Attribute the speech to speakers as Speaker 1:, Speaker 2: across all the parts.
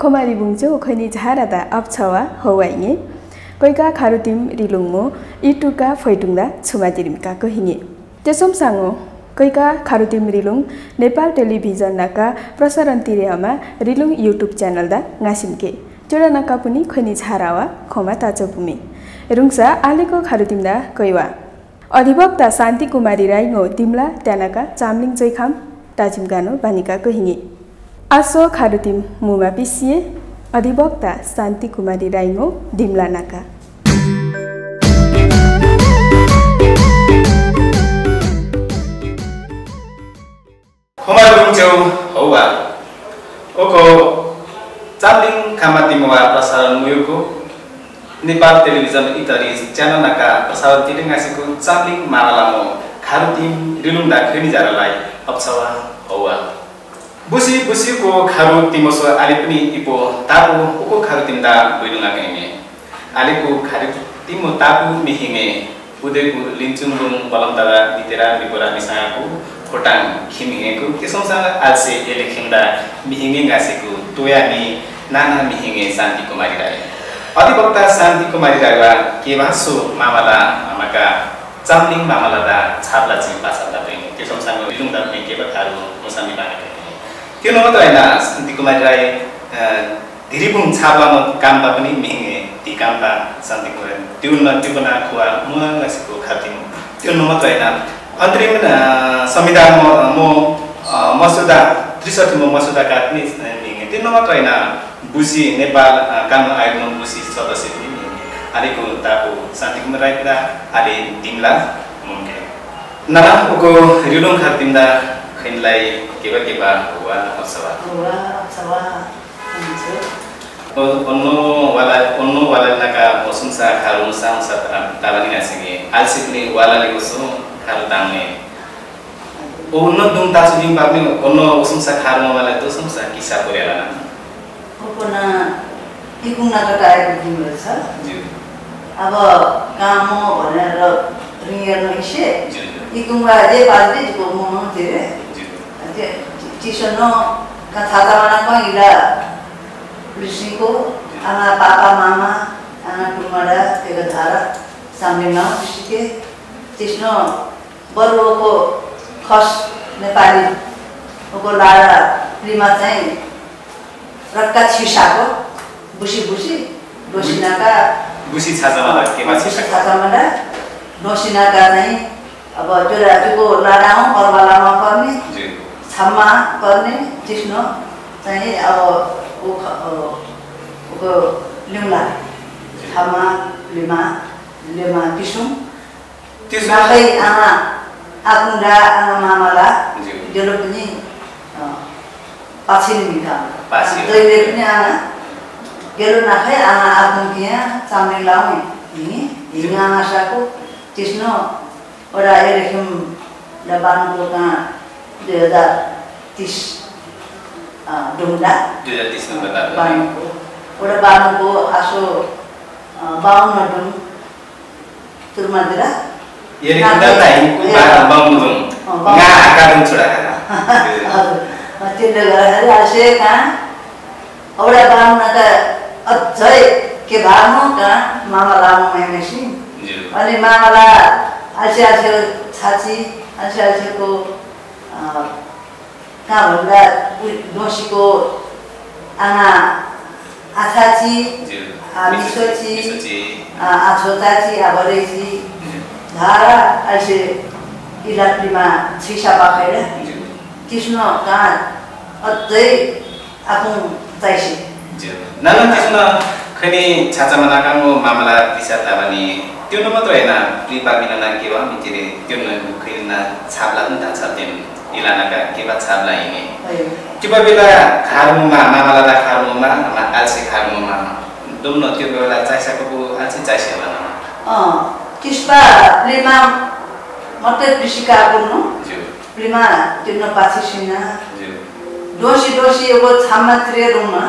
Speaker 1: Khomari bungjo khoni jharada abchawa hawainge koika kharutim rilungmo ituka phoitungda chumatirimka kohinge tesom sango koika kharutim rilung Nepal television naka prasaran tireama rilung YouTube channel da ngasimke chora naka puni khoni jharawa khoma tachopumi rungsa aleko kharutimda koiwa अधिवक्ता शान्ति कुमारी राईngo तिमला त्यानाका चामलिङ जैखाम ताजिमगानो बानिका कोहिङे आसो खारुतिम मुमा पिसिए अधिवक्ता शान्ति कुमारी राईngo दिमला नाका
Speaker 2: खोमार बुङचौ हौवा ओको चामलिङ खामातिमवा प्रसारण मुयुको Nepal television इतरी channel नाका प्रसारण तिरेङासिको चामलिङ मामलामो खारुतिम रिलुङदा खैनी जारालाई अप्सवा हौवा बुसी को खारुतिमसो आले पनि इपो तापु उको खारुतिमदा बैलुङा गएमे आलेको खारुतिमो तापु मिहिङे उदेको लिन्छुङबुङ बलमदादा बितेरा बिपोरा मिसाको खोटाङ खिमिङेको त्यसोसँग आल्से एलेखिङदा मिहिङे गासेको तोयानी नाना मिहिङे शान्ति कुमारी राई अधिवक्ता शान्ति कुमारी राईवा केवासो मामला आमाका चामलिङ मामलादा छापला चाहिँ पासादा पनि त्यसोसँग लिलुङदा पनि केवाखारु मोसामी बानेको त्यो नमात्र हैन शान्ति कुमारी राई धिरिपुङ छापलामा कामपा पनि मिहिङे ती कामपा शान्ति कुमारी त्यो बना खुवा मुगासिको खातिम त्यो नमात्र हैन अन्तरिम संविधान मसुदा 63 मो मसुदा काट्ने मिहिङे त्यो नमात्र हैन बुसी नेपाल कानुन आयोगमा बुसी सदस्य पनि आलेको ताको शान्ति कुमारी राई पुरा आले दिमला मुके नाराको रिलुङ खातिमदा खैनलाई केवा हुआ अप्सवा अन्नो वाला नाका मसुङसा खारु सांसा ताबानी गासिगे आलसिकले वालाले उसो खारु दाउने ओन्न दुङ तासुदिङ पाप्ने अन्नो उसुङसा खारु वाला तो संसा किसा पुरेला
Speaker 3: ओपना इकुङ नाका टाएको दिमले छ अब कामो भनेर रियर नइसे इकुङ बाजे बाजे को मोनो तिरे चिसनो कथा mana ko ila risiko ana papa mama ana kumara tegadhara samlema risike चिसनो बरुको Khas Nepali को लाडा प्रिमा चाहिँ रक्का छिसाको बुसी दोसिनाका
Speaker 2: बुसी छाजामा केमा
Speaker 3: छाजामा दोसिनाका चाहिँ अब त्यो लाडामा परवालामा पर्ने छम्मा गर्ने चिस्नो चाहिँ अब उको लिउँला छम्मा लेमा किसुम त्यसै आमा आकुण्डा आमा मामाला जलो पनि पाछिन मिका जहिले पनि आमा गेलो नाखै आमा आकुण्डिया चामलिङ लाउने हिङा आशाको चिस्नो ओरा एलेखम लबानको का 2030 डुङ्गा
Speaker 2: 2030 नम्बर
Speaker 3: बानुको ओरा बानुको आसो 52 डुङ तुरमादिरा
Speaker 2: ये कुदा नाइ को बानुदुङ गा आकादुङ छोडाका
Speaker 3: त्यसले गर्दाखेरि आसे का ओरा बानुका अझै के भानु का मामलामा मेमेसी अनि मामला आसे छाची आसे को कहाँ भन्दा दोषीको आमा आछाची मिसोची आछोचाची आबरेची धारा ऐसे इलाप्रीमा छिसा पाखेर कृष्ण कहाँ अझै आफू चाहिए
Speaker 2: नाना त्यसमा खैनी छाचामा नाकाङो मामला दिशा ताबानी त्यो न मात्र हैन प्रिपा बिना केवा मितिरे त्यो न खैना छापला पनि था छतेन इलानाका केवा छापला हिने केवा बेला खारुमा मामला खारुमा आलसे खारुमा दुम्न त्यो बेला चाइसाको आलसे चाइसेला
Speaker 3: किस्पा प्लेमा मते कृषिका गर्नु प्लेमा तिन पाछिसिना दोसी एगो छाममा त्रे रुममा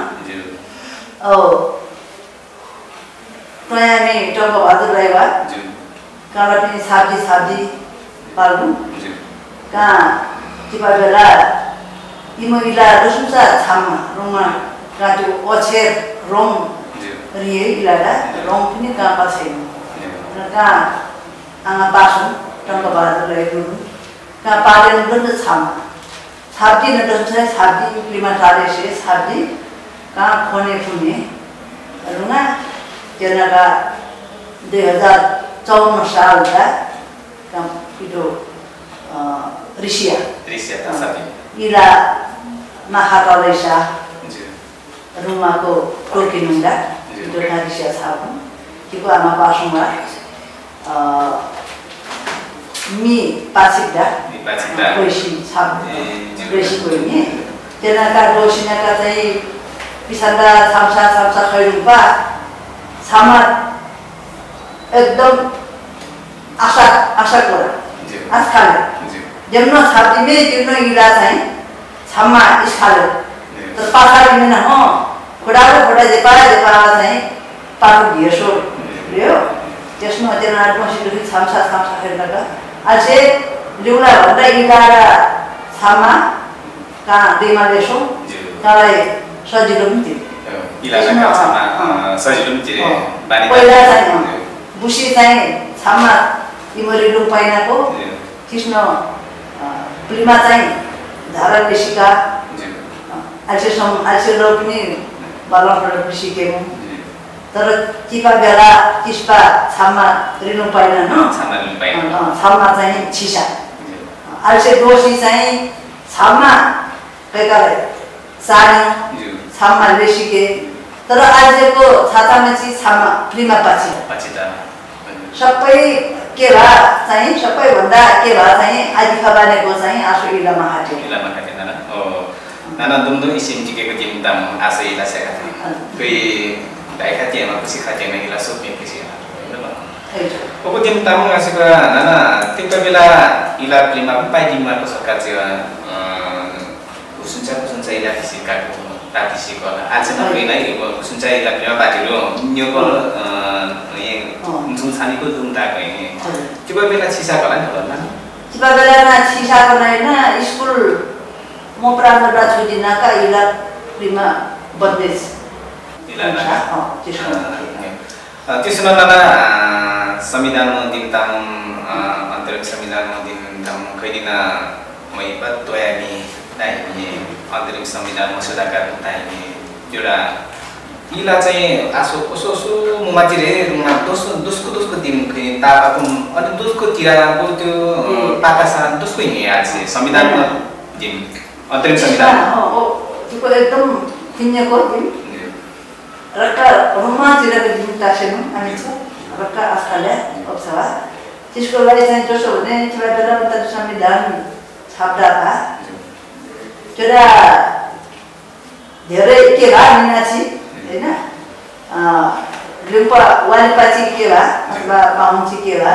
Speaker 3: ओ तयामी टंग हजुर राइवा काला पनि सब्जी पाल्नु का किबा बेला इमो इला रसुसा छाममा रुममा का त्यो अक्षर रङ रिए इलादा रङ पनि कहाँ पा छैन र कहाँ आँगा पासौँ टङ्कबहादुर रहेको कहाँ पालेन पनि छाप्दी नटन्छ छाप्दी क्लिमा टालेसे छाप्दी कहाँ खोने फुने रुना तेनाका 2054 सालका काम पिटो रिसिया तासाती इला महाकालेशा रुमाको टोकिनुंगा पिटो रिसिया छापु किको आमा पासुंगा मी पासिकदा कोइसी छाप रेसी कोइनी तेनाका दोसिनाका चाहिँ पिसादा छामसा खैरुपा छामा एकदम आशा कुरा आस्खाले जम्नो छाती में जम्नो इला चाहिँ छामा इस्खाले तर पाखा दिन हो खोडा जेपा चाहिँ पाखु ढिसो लियो त्यसमा तेना कोसिलु छामसा खैरुका अझै लिउला भन्दा इला र छामा का देमा लेसो काले सजिलो पनि
Speaker 2: इला का छामा सजिलो पनि बानी
Speaker 3: पहिला चाहिँ बुसी चाहिँ छामा इमरी लु पाइनाको कृष्ण प्लिमा चाहिँ धारा बेसिका आइसे लो पनि बालकबाट सिकेको तर टिपा बेला तिस्पा छामा रिनु पाइन न छामा चाहिँ छिसा आइसे दोसी चाहिँ छामा कैकाले सानी छामा बेसिके तर आजको छातामा चाहिँ छामा प्लिमा पाछि सबै के भा चाहिँ सबैभन्दा के भा चाहिँ आदि खबानेको चाहिँ आसु इलामा खाटे
Speaker 2: नाना दुमदुम इसिम जिकेको दिन ताम आसु इला सेका कोही दाइ खातेमा खुसी खातेमा इला सोध्ने खुसी ओको दिन ताम आसेको नाना त्यति बेला इला प्लिमा पाइदिमा को सरकार चाहिँ कुसुन्छ इला सिकाको तातिसिको आज न होइन कुसुन्छ इला प्लिमा पाटिरो न्योको छानीको दुमताको त्यो बेला छिसाको लागि होला
Speaker 3: त्यो बेला छिसाको हैन स्कुल म प्रारम्भमा छुदिनाका इला प्रिमा बन्देज इला
Speaker 2: त्यसमा नाना संविधान दिन ताम अन्तरिम संविधान दिन ताम खैदिना मै बतोयामी दाइनी अन्तरिम संविधान मसौदाका दाइनी एउटा इला चाहिँ आसो कसो मुमातिरे रुमा दोस्को दिन खै तापाको अनि दोस्को तिराको त्यो पाकासा दोस्को नि आज संविधान दिन अन्तरिम संविधान
Speaker 3: हो त्यो एकदम किन्नेको दिन रका रुमा तिराको दिन तासेनु अनि छ रका आस्काले अप्सवा त्यसको लागि चाहिँ जसो हुने त्यो बेला अन्तरिम संविधान छाप्दा तेरा धेरै के भा मिनाछि हैन लिम्पा वालिपाची के भा अथवा पाउन्ची के भा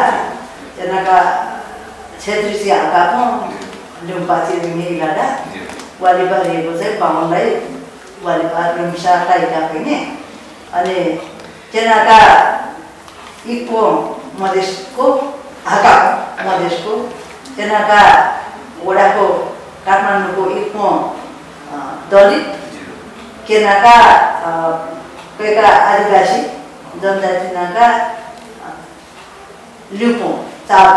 Speaker 3: तेनाका क्षेत्री से आकाको लिम्पाची रिमे गाडा वालिपा रेको चाहिँ पाउनलाई वालिपा रमसा टाइका पनि अनि तेनाका इको मधेसको आका मधेसको तेनाका वडाको काठमाडौँको इको दलित केनाका कैका आदिवासी जनजाति नाका लिपो चार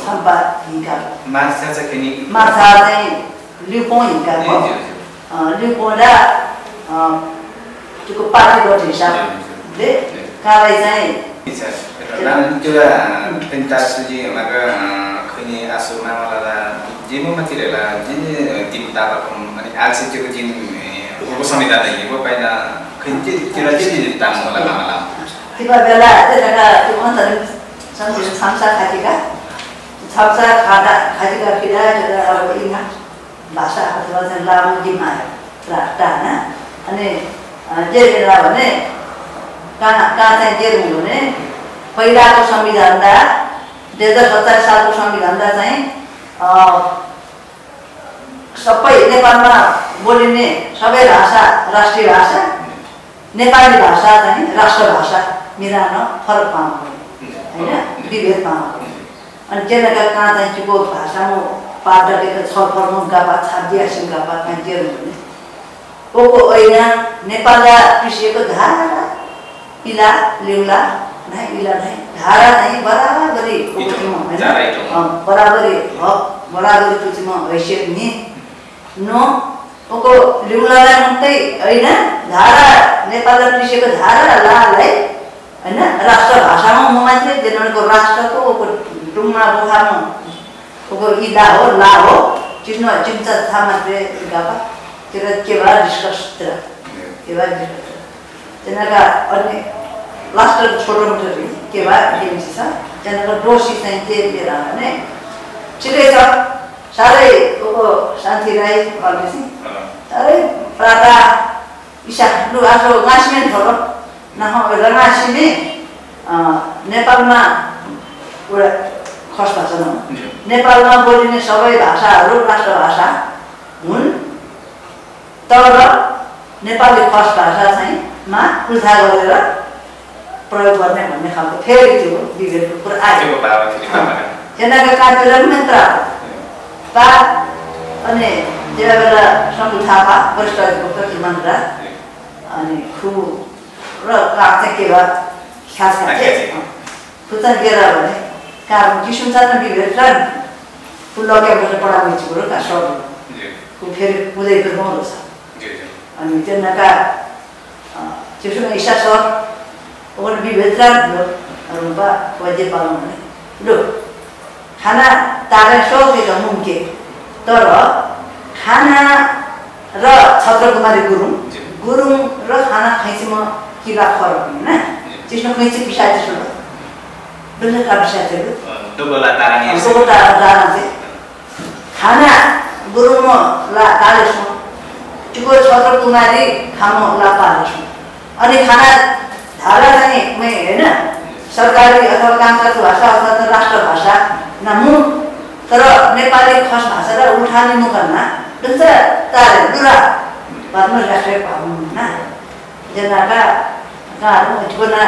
Speaker 3: छम्पा हिँका
Speaker 2: माछा
Speaker 3: चाहिँ लिपो हिँका लिपो र त्यो पार्टीको हिसाबले कालाई चाहिँ
Speaker 2: त्यो पेन्टासुजी मागा खैनी आसु मामला जिमो मतिरेला जिन तिम ताबाको अनि आलसिटीको जिन को संविधान हेको पाइना खैनी तिरा चाहिँ ताम होला मामला
Speaker 3: त्यो बेला त्यसका त्यो अन्तरिम संविधान छामसा खाटीका फिरा अब इना भाषा अथवा चाहिँ लामो दिमा राटाना अनि जे बेला भने कहाँ चाहिँ जे हुने पहिलाको संविधानदा 2027 सालको संविधानदा चाहिँ सबै नेपालमा बोलिने सबै भाषा राष्ट्रिय भाषा नेपाली भाषा चाहिँ राष्ट्र भाषा मिलाउन फरक पाउनु हैन विभेद पाउनु अनि त्यसले कहाँ चाहिँ त्यो भाषामा पाठकको छलफलका बात छाडिया सिंहका बात चाहिँ हुने ओको ऐना नेपालका कृषिको धारा इला लिउला नै इला नै धारा नै बराबरी ओकोमा हैन बराबरी हक बराबरी तुचिमा हैसियत नि नो ओको लिउलालाई मात्रै हैन धारा नेपालका कृषिको धारा लालाई हैन राष्ट्र भाषामा म मान्छे जननको राष्ट्रको ओको डुम्मा बुखामा ओको इला हो ला हो चिन्ह चिन्ता था मात्रै गापा तेरा के बार डिस्कस तेरा के बार जनका अन्य लास्ट छोटो मोटो के बार के छ जनका दोषी चाहिँ के लिएर हैन छिटै छ सारै ओको शान्ति राई अलमेसी सारै प्राता इसा लु आजो गास्मेन थरो नह रनासिने नेपालमा एउटा खस भाषा न नेपालमा बोलिने सबै भाषाहरू राष्ट्र भाषा हुन् तर नेपाली खस भाषा चाहिँ मा उल्था गरेर प्रयोग गर्ने भन्ने खालको फेरि त्यो विभेदको कुरा आयो जनका कार्य मन्त्र पा अनि जेला बेला शम्भु थापा वरिष्ठ अधिवक्ता मन्त्र अनि खु र काक्चे के भा खास खाचे खुचा गेरा भने कारण किशुनचान विभेद र फुल्लके बसे पढाउने छ का सब को फेरि पुदै गर्नु छ अनि जनका त्यसो इसा सर ओन विभेद र रुपा वजे पाउनु भने लु खाना तारे सोचेको मुम्के तर खाना र छत्रकुमारी गुरुङ र खाना खैचीमा किला फरक हैन त्यसमा खैची पिसा त्यसो दुई का पिसा थियो
Speaker 2: दोगोला तारानी
Speaker 3: सोटा चाहिँ खाना गुरुङमा ला कालेसमा त्यो छत्रकुमारी खामो ला पालेसमा अनि खाना धारा चाहिँ मै हैन सरकारी अथवा कामकाज भाषा अथवा राष्ट्र भाषा नामु तर नेपाली खस भाषा र उठानी मुखना दुन्छ तारे दुरा बादमा राष्ट्रिय पाउनु जनका गाह्रो उठ्कोना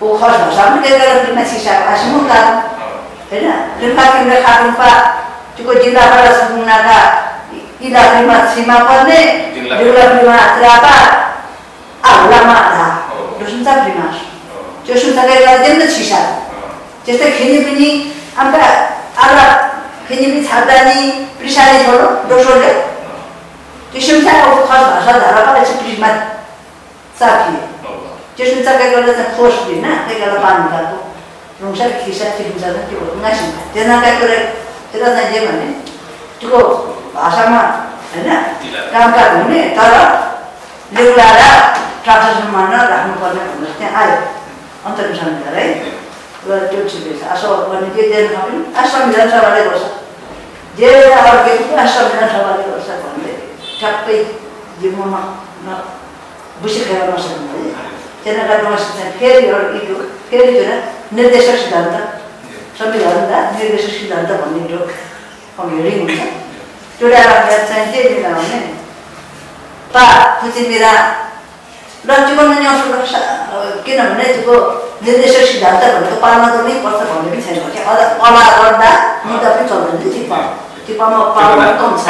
Speaker 3: ओ खस भाषा पनि त्यसले किन सिसाको आसिमु का हैन जुनका केन्द्र खाटुपा त्यो जिल्लाबाट सुनाका इलाकामा सीमा पर्ने जिल्लामा त्रापा आउलामा धा दुसुन्चा प्रिमास त्यो सुन्ताले दिन सिसा त्यस्तै खेनी पनि आम्का आला खेनी पनि छाड्दानी प्रिसाले छोडो दोस्रोले त्यसुन्ताको खस भाषा धारा पनि प्रिमा साथी त्यसुन्ताले गर्दा चाहिँ फोर्स दिन त्यसले पानी काको रुङसा खिसा खिसा त्यो नसिन जनका कुरा त्यसले चाहिँ जे भने त्यो भाषामा हैन कामकाज हुने तर लेउला र ट्रान्सलेसन मान्न राख्नुपर्ने भन्ने त्यहाँ आयो अन्तर्विषय है र त्यो छिपेछ आशा गर्ने के देन पनि संविधान सभाले गर्छ जे अर्को संविधान सभाले गर्छ भन्ने ठ्याक्कै जिम्मामा न बुझिखेर नसक्नु जनका नमस्ते फेरि एउटा फेरि त्यो निर्देशक सिद्धान्त संविधान दा निर्देशक सिद्धान्त भन्ने जो हेडिङ हुन्छ त्यो डाटा चाहिँ के दिन भने पा खुसी मेरा लक्ष्यमा न्याउसुरक्षा किनभने त्यो निर्देशक सिद्धान्त भनेको पालना गर्नै पर्छ भन्ने पनि छैन कि अला गर्दा मुद्दा पनि चल्दैन टिपामा पावर कम छ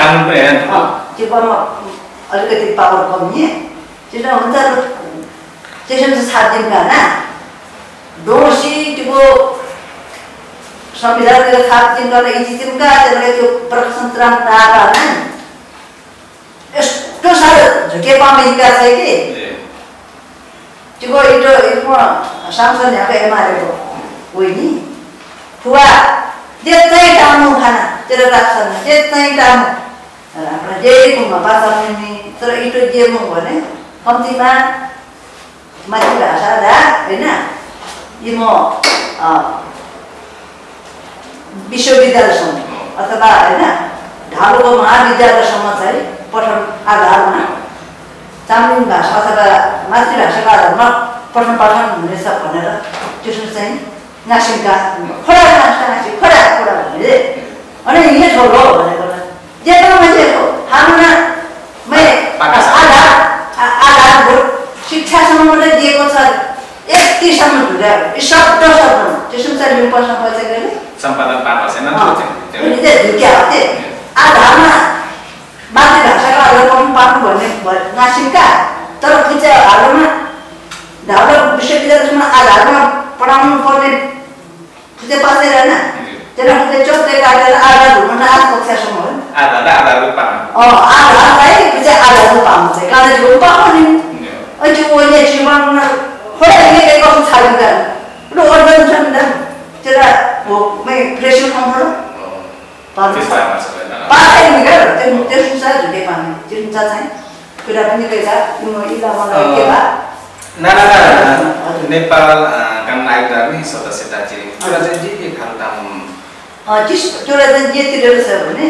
Speaker 3: टिपामा अलिकति पावर कम नि त्यसो हुन्छ त्यसो चाहिँ साथ दिनका ना दोषी त्यो संविधान साथ दिन गर्ने इतिका त्यसले त्यो प्रशासन तारा न यस्तो साह्रो झुके पामेका छ कि त्यो इटो सांसद यहाँको एमआरएको होइ नि फुवा त्यतै टामु खाना तेरो राख्छन् त्यतै टामु आफ्नो जेको भाषा नि तर इटो जेमु भने कम्तीमा मातृभाषा दा हैन यी म विश्वविद्यालयसम्म अथवा हैन ढालुको महाविद्यालयसम्म चाहिँ पठन आधारमा चामलिङ भाषा अथवा मातृभाषाको आधारमा पठन पाठन हुनेछ भनेर त्यसो चाहिँ नासिमका खडा भने अनि यही छोडो भनेको जेको मान्छेको हाम्रा मै आधारभूत शिक्षासम्म मात्रै दिएको छ यतिसम्म ढुक्यायो शब्द त्यसो चाहिँ लिनुपर्छ पैसा गरे
Speaker 2: सम्पादन पार्न छैन
Speaker 3: त्यो आधारमा मातृभाषाको आधारमा पार्नु भन्ने नासिका तर पूजा हालमा ढाउला विश्वविद्यालयमा आधारमा पढाउनु पर्ने पूजा पासै रहेन त्यसले चोक्दै काटेर आधार हुन आज कक्षासम्म हो
Speaker 2: आधार रूपमा
Speaker 3: आधारलाई पूजा आधार रूपमा चाहिँ कलेज रूपमा पनि अहिले ओले जीवन खोलाले के कसो छाड्दा लो अर्डर छन् तेरा वो मैं प्रेशर कम पाए निकाल तेरे साथ जुड़े पाने जिनका चाहिए फिर अपने कैसा इला वाला के बाद
Speaker 2: नेपाल kan आयोगदा नि सदस्यता चाहिँ जुरा चाहिँ जे खालता
Speaker 3: जिस जुरा चाहिँ जे तिरेर छ भने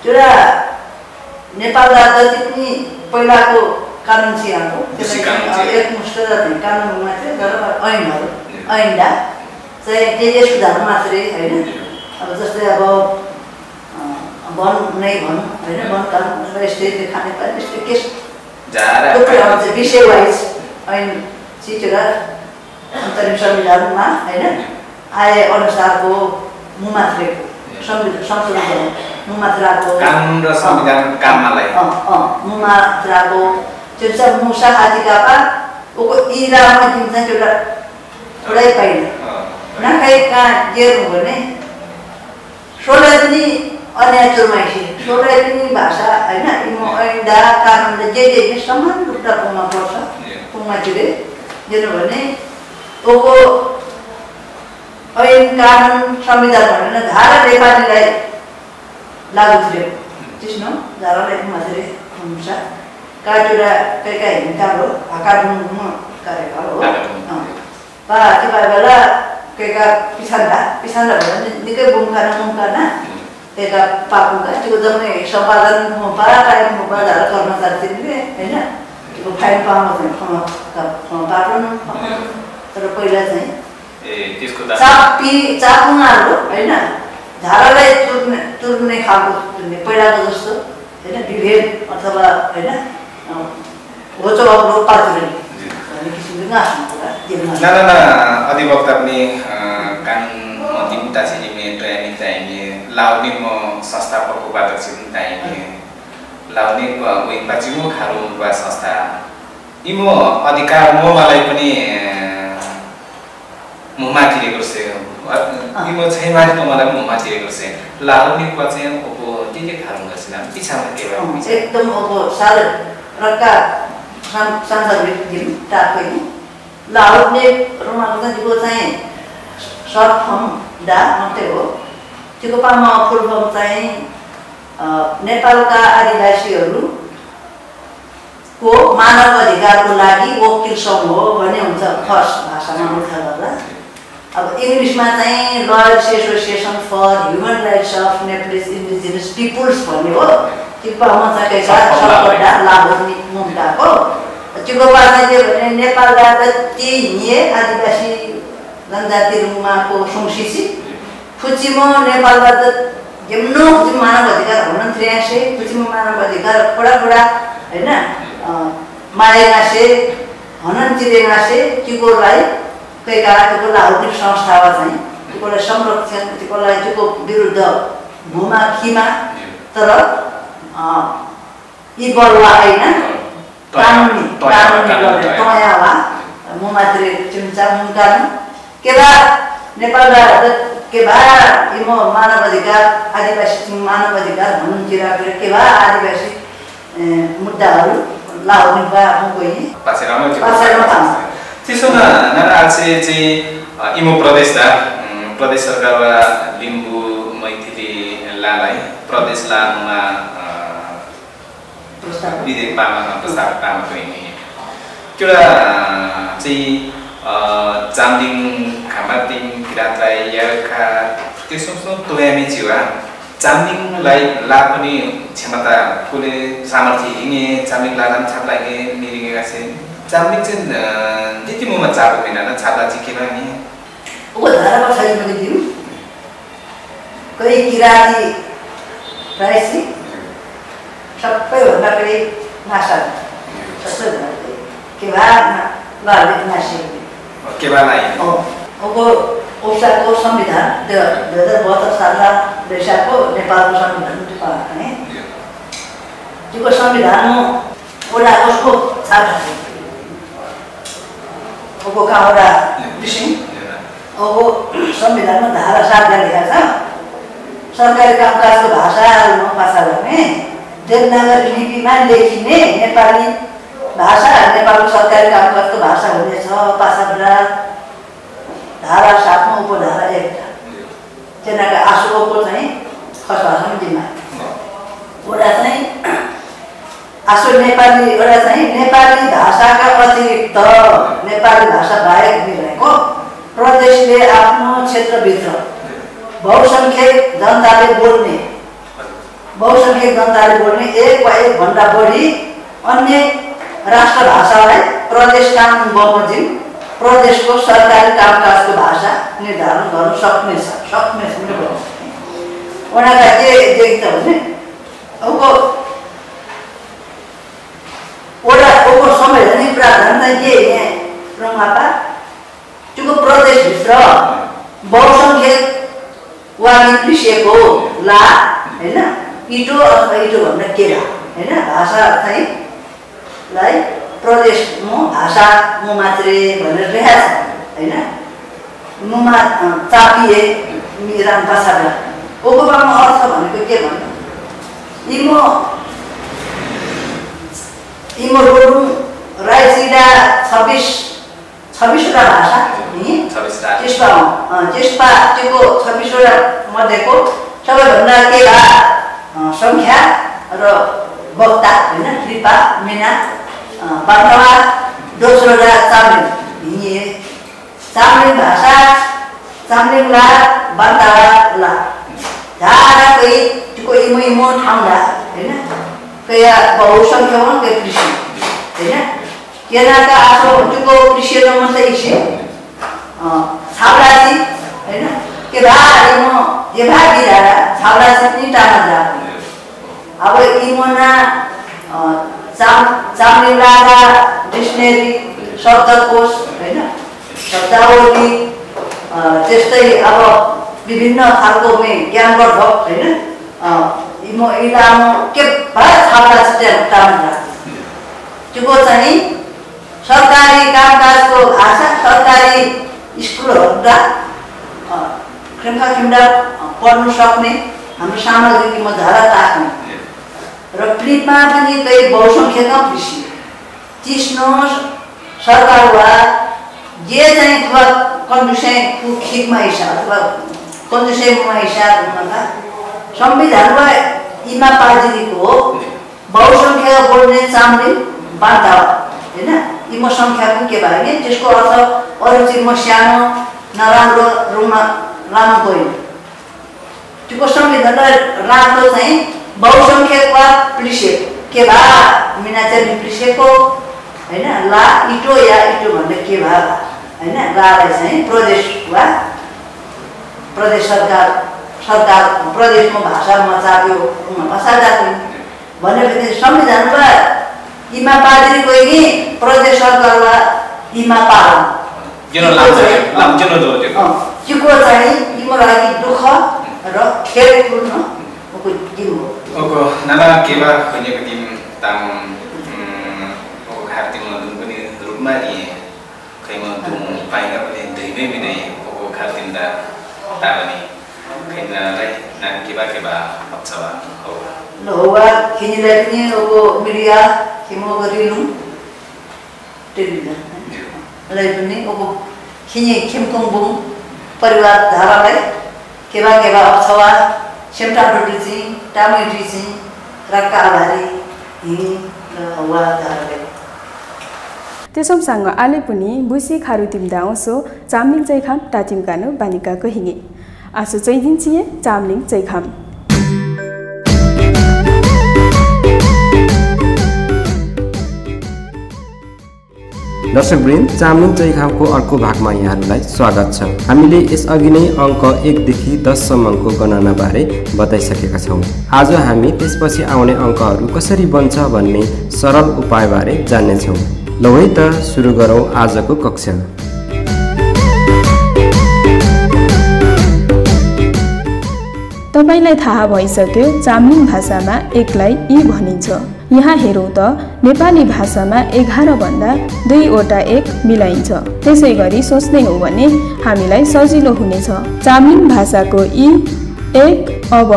Speaker 3: जुरा नेपाल राज्य पनि पहिलाको कानुन छ यहाँको त्यसलाई एक मुष्ट कानुनमा चाहिँ तर ऐनहरु ऐनदा चाहिँ जे सुधार मात्रै हैन अब जस्तै अब वन नै भनौँ हैन वन कानुन यस्तै देखाने पाए यस्तै केस जारा विषय वाइज ऐन सिटेर अन्तरिम संविधानमा हैन आए अनुसारको मुमात्रेको संशोधन मुमात्राको
Speaker 2: कानुन र संविधान काममा लाई
Speaker 3: मुमात्राको चाहिँ मुसा आदिका ओको इरामा दिन्छ एउटा थोरै पाइन नखाइ का जेर्नु भने सोलाई पनि अन्याचुरमाइसी सोलाई पनि भाषा हैन इमो ऐनदा कानुनले जे समान रूपमा पुमा पर्छ पुमा जुरे जेर्नु भने ओको ऐन कानुन संविधान भनेर धारा नेपालीलाई लागू थियो त्यसनो धारालाई मात्रै हुन्छ काजुरा कैका हिँड्कालो आकाडुङ कार्यकाल हो पा के बेला कैका पिछान्दा भने निकै मुमकाना कैका पापुका त्यो जम्मै सम्पादन पा टाइम धारा कर्मचारीले हैन त्यो फाइन पाउनु पाटन तर पहिला चाहिँ त्यसको चापुङाहरू हैन धारालाई तुर्ने खालको पहिलाको जस्तो हैन विभेद अथवा हैन होचो अग्लो पात्रे
Speaker 2: अधिवक्ता पनि कानुन मन्त्री तासिने ट्रेनिङ चाहिने लाउने म संस्थापकको अध्यक्ष पनि चाहिने लाउने उइन पछिमो खारो वा संस्था इमो अधिकार मलाई पनि मुमातिरेको छ इमो चाहिँ माथि मलाई मुमातिरेको छ लाउने पछि ओको के खानु गर्छ पिछामा के भयो
Speaker 3: एकदम ओको साल रका सांसद दिन ताकै लाउने रोमाको दिको चाहिँ सर्ट फर्म डा मात्रै हो त्यो पामा फुल फर्म चाहिँ नेपालका आदिवासीहरू को मानव अधिकारको लागि वकिल सङ्घ हो भन्ने हुन्छ फर्स्ट भाषामा मुख्य गर्दा अब इंग्लिशमा चाहिँ lawyers association for human rights of Nepalese indigenous peoples भन्ने हो त्यो पामा चाहिँ सबैटा लाभोर्नी मुक्ताको त्यो चाहिँ के भने नेपाल राज्य ती आदिवासी जनजाति रुमाको संसिसी फुचिमो नेपाल राज्य जेम्नो मानव अधिकार हुन त्रियासे फुचिमो मानव अधिकार बडा हैन मायासे हनन चिरेगासे तिकोलाई कैका तिको लाउने संस्थावा चाहिँ तिकोलाई संरक्षण तिकोलाई तिको विरुद्ध भूमा खिमा तर यी बलवा हैन कानुनी गर्ने तयावा मुमात्रे चिम्चा मुकान केबा नेपाल राज्य केबा इमो मानव अधिकार आदिवासी मानव अधिकार भन्नुतिर केबा आदिवासी मुद्दाहरू लाउने बा कोही पासेरमा
Speaker 2: त्यसोमा नाना आछे चाहिँ इमो प्रदेश सरकारवा लिम्बू मैथिली लालाई प्रदेश लामा विधेयक पामा प्रस्ताव पामा कोही एउटा चाहिँ चामलिङ खामातिङ किरातलाई यर्खा त्यसो तोयामी जिवा चामलिङलाई ला पनि क्षमता कुले सामर्थ्य हिँगे चामलिङ लागाम छाप्लागे मिरिङेका छन् चामलिङ चाहिँ त्यति मोमा चाप होइन छाप्ला चाहिँ के भयो नि
Speaker 3: ओ धारामा छैन मैले दिनु कोही किराती राइसी सबैभन्दा कोही नासा सबैभन्दा के भा नासी
Speaker 2: के बालाई
Speaker 3: ओको ओसाको संविधान 2072 सालमा वैशाखको नेपालको संविधान पाए त्यो संविधानमा ओडा उसको छाटा ओको का ओडा विषय ओको संविधानमा धारा 7 मा लेखा छ सरकारी कामकाजको भाषा भाषा गर्ने देवनागरी लिपिमा लेखिने नेपाली भाषा नेपालको सरकारी कामकाजको भाषा हुनेछ पासाद्रा धारा 7 मा उपधारा 1 जेनाका आशुको चाहिँ खसभाषामा जिम्मा ओडा चाहिँ आशु नेपाली ओडा चाहिँ नेपाली भाषाका अतिरिक्त नेपाली भाषा बाहेक रहेको प्रदेशले आफ्नो क्षेत्रभित्र बहुसंख्यक जनताले बोल्ने एक वा एक भन्दा बढी अन्य राष्ट्र भाषालाई प्रदेश कानुन बमोजिम प्रदेशको सरकारी कामकाजको भाषा निर्धारण गर्न सक्नेछ उनीहरुका के देखिन्छ भने ओको संवैधानिक प्रावधान चाहिँ के यहाँ रङमापा त्यो प्रदेशभित्र बहुसंख्यक वागी कृषिको ला हैन इटो अथवा इटो भन्दा केरा हैन भाषा चाहिँ लाई प्रदेश मो भाषा मो मात्रै भनेर रहेछ हैन मुमा चापिए मिरान भाषामा ओकोबामा अर्थ भनेको के भन्नु इमो रोडु राइसिडा 26 वटा भाषा नि 26 त्यसमा त्यो 26 वटा मध्येको सबैभन्दा के संख्या र वक्ता हैन कृपा मिना बान्तावा दोस्रो चामलिङ भाषा चामलिङ ला बान्तावा ला धारा कोही त्यो इमो ठाउँदा हैन कया बहुसंख्यमा के कृषि हैन केनाका आसो त्यो कृषि नमस्ते इसे छाब्रासी हैन के भाइमो ये भाइ दिरा छाब्रासी नि टामा जा अब इमोना चामलिङलाका डिक्सनरी शब्दकोश हैन शब्दावली त्यस्तै अब विभिन्न खालको ज्ञानवर्धक हैन इमो इलामो के भाइ छाब्रासी टामा जा त्यो चाहिँ सरकारी कामकाजको भाषा सरकारी स्कुलहरुमा खिम्डा पढ्न सक्ने हाम्रो सामग्रीमा धारा राख्ने र प्रिन्टमा पनि कही बहुसंख्यकमा कृषि चिस्नो सरकार वा जे चाहिँ कन्डिसन खिकमा हिसाब अथवा कन्डिसनमा हिसाब हुनका संविधानमा इमा पाजिदिको बहुसंख्यक बोल्ने चामलिङ बान्तावा हैन इमो संख्या पनि के भयो नि त्यसको अर्थ अरु चाहिँ म सानो नराम्रो रुममा लामो गयो त्यो संविधानलाई राम्रो चाहिँ बहुसंख्यक वा प्लिसे के भा मिनाचेर प्लिसेको हैन ला इटो या इटो भन्ने के भा हैन लालाई चाहिँ प्रदेश वा प्रदेश सरकार प्रदेशको भाषामा चाप्यो भाषा जाति भनेपछि संविधानमा इमा पादिरी कोही प्रदेश सरकारवा इमा पाल
Speaker 2: जनो लाम जनो दो
Speaker 3: त्यो चाहिँ इमो लागि दुख र खेलकुद न ओको दिमो
Speaker 2: ओको नाना केबा खनेको दिन ताम ओको खार्तिम दुन पनि रुपमा नि खैमा दुम पाइगा पनि दैमै मिनै ओको खार्तिम दा ताबनी खैनालाई नान केबा अप्छवा हो
Speaker 3: लोवा खिनिलाई पनि ओको मिडिया किमो गरिलु टेलिभिजन लाई पनि ओको खिनि खिमकुङबुङ परिवार धारालाई केबा अप्छवा सेमटा डोटिची टामेटिची राका आधारी हि वा धाराले
Speaker 1: त्यसमसँग आले पनि बुसी खारु तिमदा ओसो चामलिङ चैखाम टाचिम गानु बानिका कहिङे आसु चैदिन छिए चामलिङ चैखाम
Speaker 4: दर्शकवृन्द चामलिङ चैखामको अर्को भागमा यहाँहरूलाई स्वागत छ। हामीले यसअघि नै अङ्क 1 देखि 10 सम्मको गणना बारे बताइसकेका छौँ। आज हामी त्यसपछि आउने अङ्कहरू कसरी बन्छ भन्ने सरल उपाय बारे जान्ने छौँ। ल है त सुरु गरौँ आजको कक्षा।
Speaker 1: तपाईलाई थाहा भइसक्यो चामलिङ भाषामा एकलाई इ भनिन्छ। यहाँ हेरौँ त नेपाली भाषामा 11 भन्दा 2 वटा 1 मिलाइन्छ। त्यसै गरी सोच्ने हो भने हामीलाई सजिलो हुनेछ। चाम्लिङ भाषाको ई 1 अब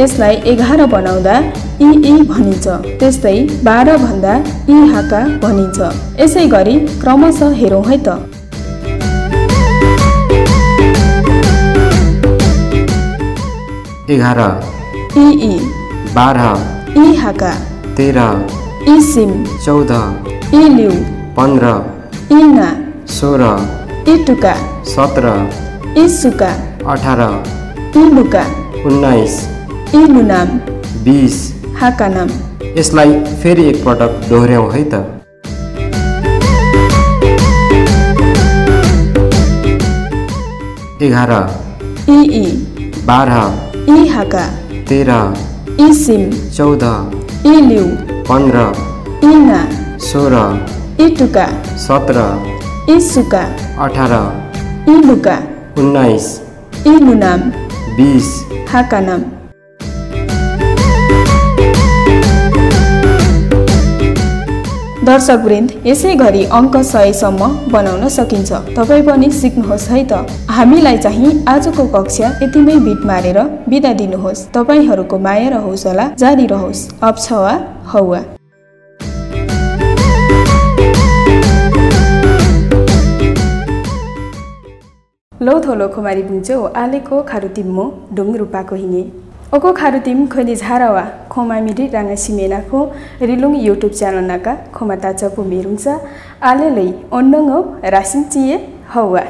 Speaker 1: यसलाई 11 बनाउँदा ई भनिन्छ। त्यस्तै 12 भन्दा ई हाका भनिन्छ। यसै गरी क्रमशः हेरौँ है त।
Speaker 4: 11
Speaker 1: ई
Speaker 4: 12
Speaker 1: ई हाका
Speaker 4: 13
Speaker 1: ई सिम
Speaker 4: 14
Speaker 1: ई लिउ
Speaker 4: 15
Speaker 1: ई ना
Speaker 4: 16
Speaker 1: ई टुका
Speaker 4: 17
Speaker 1: ई सुका
Speaker 4: 18
Speaker 1: ई लुका
Speaker 4: 19
Speaker 1: ई लुनाम
Speaker 4: 20
Speaker 1: हाका नाम।
Speaker 4: यसलाई फेरि एकपटक दोहोर्याउँ है त। 11
Speaker 1: ई
Speaker 4: 12
Speaker 1: ई हाका
Speaker 4: 13
Speaker 1: ई सिम
Speaker 4: 14
Speaker 1: ई लिउ
Speaker 4: 15
Speaker 1: ई ना
Speaker 4: 16
Speaker 1: ई टुका
Speaker 4: 17
Speaker 1: ई सुका
Speaker 4: 18
Speaker 1: ई लुका
Speaker 4: 19
Speaker 1: ई लुनाम
Speaker 4: 20
Speaker 1: हाका नाम। दर्शकवृन्द, यसै गरी अङ्क 100 सम्म बनाउन सकिन्छ। तपाईँ पनि सिक्नुहोस् है त। हामीलाई चाहिँ आजको कक्षा यतिमै बिट मारेर बिदा दिनुहोस्। तपाईहरूको माया र हौसला जारी रहोस्। अप्छवा हौवा। लो थोलो खुमारी बुङचो आलेको खारुतिम्मो ढुङ रूपाको हिँगे ओको खारुतिम खोनि झारावा खोमा मिरी राङा सिमेनाको रिलुङ युट्युब च्यानल नाका खोमा ताचा पुमेरुङसा आलेलै ओन्नङ रासिङ चिए हौवा।